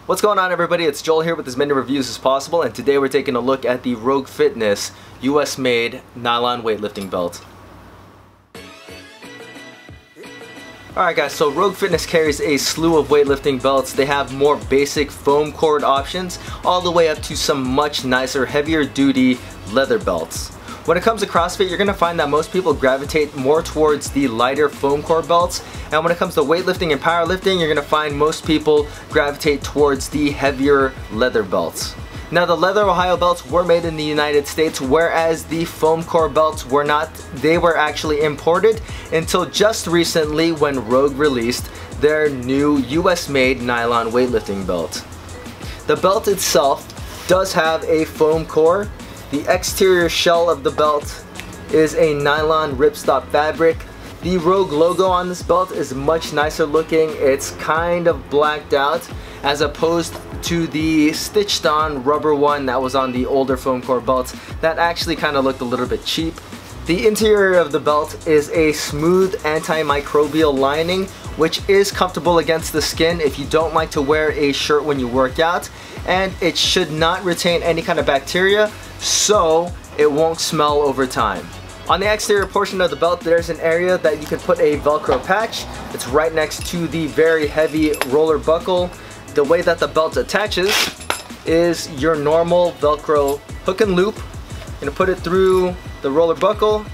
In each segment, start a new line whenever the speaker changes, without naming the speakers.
What's going on, everybody? It's Joel here with as many reviews as possible, and today we're taking a look at the Rogue Fitness US made nylon weightlifting belt. Alright guys, so Rogue Fitness carries a slew of weightlifting belts. They have more basic foam cord options all the way up to some much nicer, heavier duty leather belts. When it comes to CrossFit, you're going to find that most people gravitate more towards the lighter foam core belts, and when it comes to weightlifting and powerlifting, you're going to find most people gravitate towards the heavier leather belts. Now, the leather Ohio belts were made in the United States, whereas the foam core belts were not. They were actually imported until just recently when Rogue released their new US made nylon weightlifting belt. The belt itself does have a foam core. The exterior shell of the belt is a nylon ripstop fabric. The Rogue logo on this belt is much nicer looking. It's kind of blacked out as opposed to the stitched on rubber one that was on the older foam core belts that actually kind of looked a little bit cheap. The interior of the belt is a smooth antimicrobial lining, which is comfortable against the skin if you don't like to wear a shirt when you work out, and it should not retain any kind of bacteria, so it won't smell over time. On the exterior portion of the belt, there's an area that you can put a Velcro patch. It's right next to the very heavy roller buckle. The way that the belt attaches is your normal Velcro hook and loop. You're gonna put it through the roller buckle,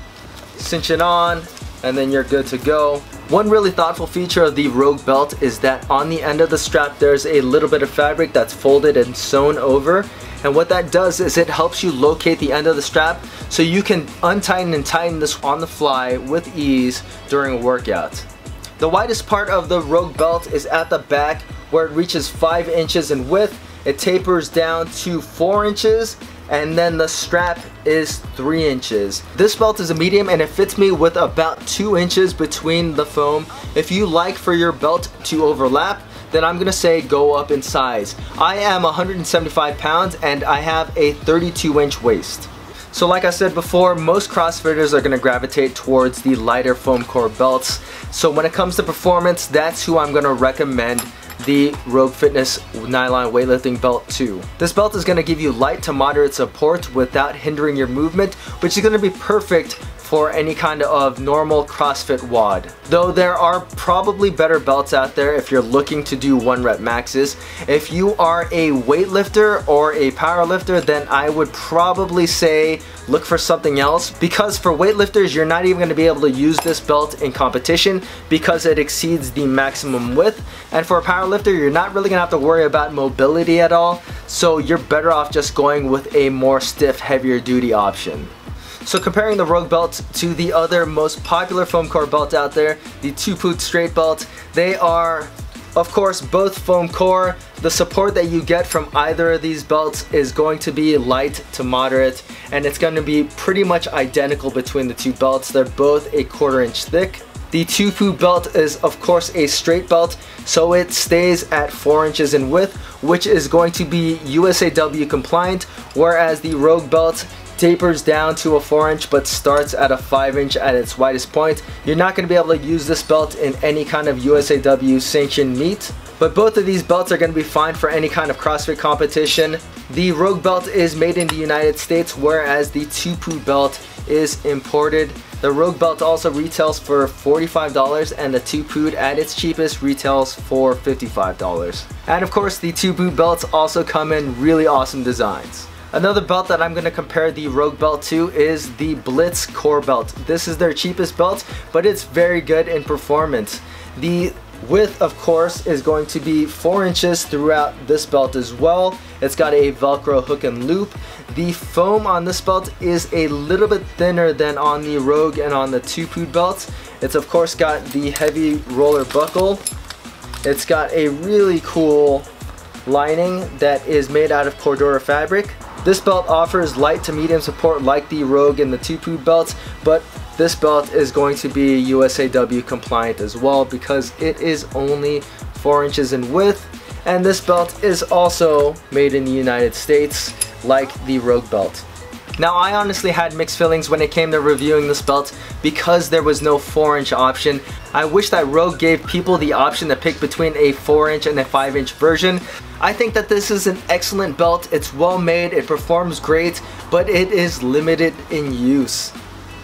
cinch it on, and then you're good to go. One really thoughtful feature of the Rogue belt is that on the end of the strap there's a little bit of fabric that's folded and sewn over, and what that does is it helps you locate the end of the strap so you can untighten and tighten this on the fly with ease during a workout. The widest part of the Rogue belt is at the back where it reaches 5 inches in width. It tapers down to 4 inches, and then the strap is 3 inches. This belt is a medium and it fits me with about 2 inches between the foam. If you like for your belt to overlap, then I'm gonna say go up in size. I am 175 pounds and I have a 32-inch waist. So like I said before, most CrossFitters are gonna gravitate towards the lighter foam core belts. So when it comes to performance, that's who I'm gonna recommend the Rogue Fitness nylon weightlifting belt to. This belt is going to give you light to moderate support without hindering your movement, which is going to be perfect for any kind of normal CrossFit WOD. Though there are probably better belts out there if you're looking to do 1 rep maxes. If you are a weightlifter or a powerlifter, then I would probably say look for something else, because for weightlifters you're not even going to be able to use this belt in competition because it exceeds the maximum width, and for a powerlifter you're not really going to have to worry about mobility at all, so you're better off just going with a more stiff, heavier duty option. So comparing the Rogue belt to the other most popular foam core belt out there, the 2-poot straight belt, they are of course both foam core. The support that you get from either of these belts is going to be light to moderate, and it's going to be pretty much identical between the two belts. They're both a 1/4 inch thick. The 2-poot belt is of course a straight belt, so it stays at 4 inches in width, which is going to be USAW compliant, whereas the Rogue belt tapers down to a 4 inch but starts at a 5 inch at its widest point. You're not going to be able to use this belt in any kind of USAW sanctioned meet, but both of these belts are going to be fine for any kind of CrossFit competition. The Rogue belt is made in the United States, whereas the 2-poot belt is imported. The Rogue belt also retails for $45, and the 2-poot at its cheapest retails for $55. And of course the 2-poot belts also come in really awesome designs. Another belt that I'm going to compare the Rogue belt to is the Blitz core belt. This is their cheapest belt, but it's very good in performance. The width, of course, is going to be 4 inches throughout this belt as well. It's got a Velcro hook and loop. The foam on this belt is a little bit thinner than on the Rogue and on the 2-poot belts. It's of course got the heavy roller buckle. It's got a really cool lining that is made out of Cordura fabric. This belt offers light to medium support like the Rogue and the 2-poot belts, but this belt is going to be USAW compliant as well because it is only 4 inches in width, and this belt is also made in the United States like the Rogue belt. Now I honestly had mixed feelings when it came to reviewing this belt because there was no 4-inch option. I wish that Rogue gave people the option to pick between a 4-inch and a 5-inch version. I think that this is an excellent belt. It's well made, it performs great, but it is limited in use.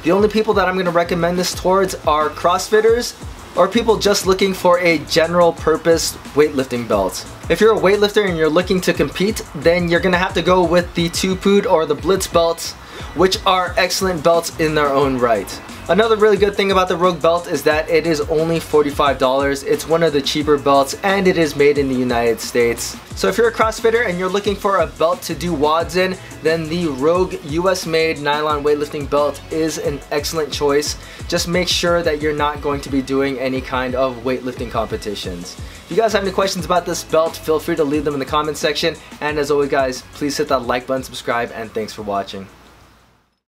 The only people that I'm going to recommend this towards are CrossFitters or people just looking for a general purpose weightlifting belt. If you're a weightlifter and you're looking to compete, then you're gonna have to go with the Tupood or the Blitz belts, which are excellent belts in their own right. Another really good thing about the Rogue belt is that it is only $45. It's one of the cheaper belts and it is made in the United States. So if you're a CrossFitter and you're looking for a belt to do WODs in, then the Rogue US made nylon weightlifting belt is an excellent choice. Just make sure that you're not going to be doing any kind of weightlifting competitions. If you guys have any questions about this belt, feel free to leave them in the comments section. And as always guys, please hit that like button, subscribe, and thanks for watching.